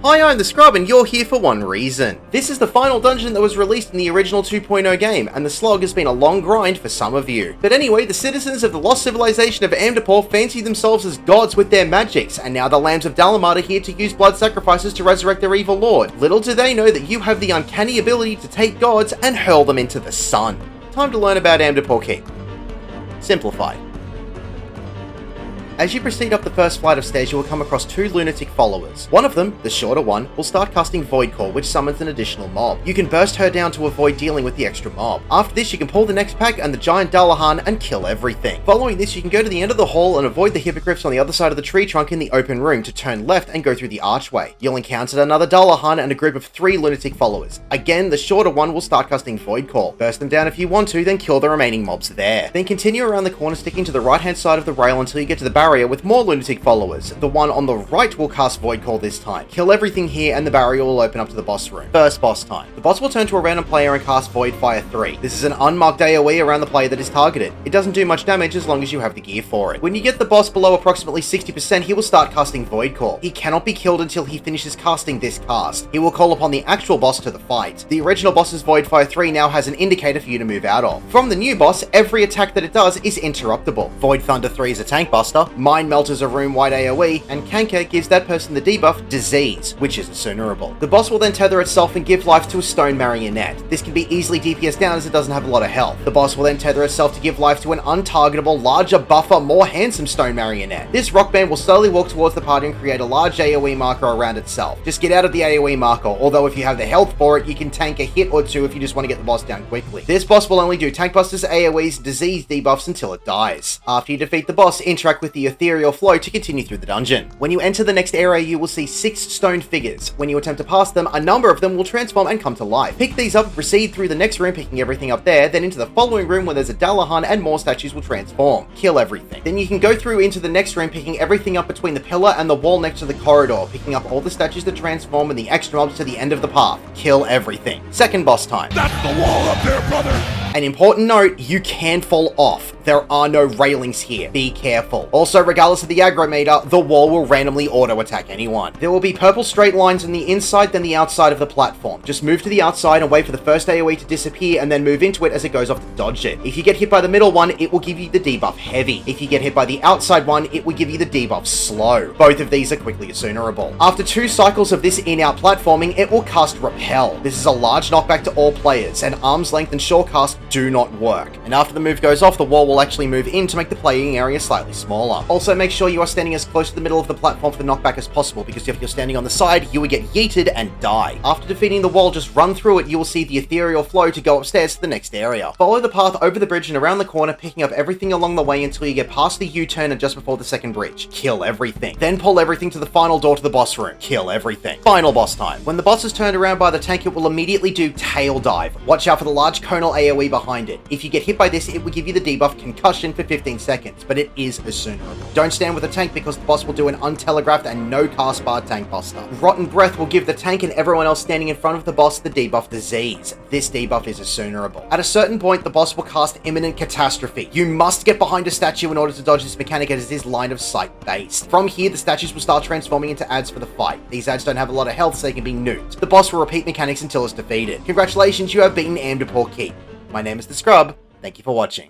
Hi, I'm the Scrub, and you're here for one reason. This is the final dungeon that was released in the original 2.0 game, and the slog has been a long grind for some of you. But anyway, the citizens of the lost civilization of Amdapor fancy themselves as gods with their magics, and now the Lambs of Dalamar are here to use blood sacrifices to resurrect their evil lord. Little do they know that you have the uncanny ability to take gods and hurl them into the sun. Time to learn about Amdapor Keep. Simplified. As you proceed up the first flight of stairs, you will come across two lunatic followers. One of them, the shorter one, will start casting Void Core, which summons an additional mob. You can burst her down to avoid dealing with the extra mob. After this, you can pull the next pack and the giant Dullahan and kill everything. Following this, you can go to the end of the hall and avoid the hippogriffs on the other side of the tree trunk in the open room to turn left and go through the archway. You'll encounter another Dullahan and a group of 3 lunatic followers. Again, the shorter one will start casting Void Core. Burst them down if you want to, then kill the remaining mobs there. Then continue around the corner, sticking to the right hand side of the rail until you get to the barrier with more lunatic followers. The one on the right will cast Void Core this time. Kill everything here and the barrier will open up to the boss room. First boss time. The boss will turn to a random player and cast Void Fire 3. This is an unmarked AoE around the player that is targeted. It doesn't do much damage as long as you have the gear for it. When you get the boss below approximately 60%, he will start casting Void Core. He cannot be killed until he finishes casting this cast. He will call upon the actual boss to the fight. The original boss's Void Fire 3 now has an indicator for you to move out of. From the new boss, every attack that it does is interruptible. Void Thunder 3 is a tank buster. Mind Melt is a room-wide AoE, and Canker gives that person the debuff Disease, which is incinerable. The boss will then tether itself and give life to a stone marionette. This can be easily DPS down as it doesn't have a lot of health. The boss will then tether itself to give life to an untargetable, larger, buffer, more handsome stone marionette. This rock band will slowly walk towards the party and create a large AoE marker around itself. Just get out of the AoE marker, although if you have the health for it, you can tank a hit or two if you just want to get the boss down quickly. This boss will only do tank busters, AoEs, disease debuffs until it dies. After you defeat the boss, interact with the ethereal flow to continue through the dungeon. When you enter the next area, you will see 6 stone figures. When you attempt to pass them, a number of them will transform and come to life. Pick these up, proceed through the next room, picking everything up there, then into the following room where there's a Dullahan and more statues will transform. Kill everything. Then you can go through into the next room, picking everything up between the pillar and the wall next to the corridor, picking up all the statues that transform and the extra mobs to the end of the path. Kill everything. Second boss time. That's the wall up there, brother! An important note, you can fall off. There are no railings here. Be careful. Also, regardless of the aggro meter, the wall will randomly auto-attack anyone. There will be purple straight lines on the inside then the outside of the platform. Just move to the outside and wait for the first AoE to disappear and then move into it as it goes off to dodge it. If you get hit by the middle one, it will give you the debuff Heavy. If you get hit by the outside one, it will give you the debuff Slow. Both of these are quickly incinerable. After 2 cycles of this in-out platforming, it will cast Repel. This is a large knockback to all players, and arm's length and short cast do not work. And after the move goes off, the wall will actually move in to make the playing area slightly smaller. Also, make sure you are standing as close to the middle of the platform for the knockback as possible, because if you're standing on the side, you will get yeeted and die. After defeating the wall, just run through it. You will see the ethereal flow to go upstairs to the next area. Follow the path over the bridge and around the corner, picking up everything along the way until you get past the U-turn and just before the second bridge. Kill everything. Then pull everything to the final door to the boss room. Kill everything. Final boss time. When the boss is turned around by the tank, it will immediately do Tail Dive. Watch out for the large conal AoE behind it. If you get hit by this, it will give you the debuff Concussion for 15 seconds, but it is incinerable. Don't stand with the tank because the boss will do an untelegraphed and no cast bar tank buster. Rotten Breath will give the tank and everyone else standing in front of the boss the debuff Disease. This debuff is incinerable. At a certain point, the boss will cast Imminent Catastrophe. You must get behind a statue in order to dodge this mechanic as it is line of sight based. From here, the statues will start transforming into ads for the fight. These ads don't have a lot of health, so they can be nuked. The boss will repeat mechanics until it's defeated. Congratulations, you have beaten Amdapor Keep. My name is the Scrub. Thank you for watching.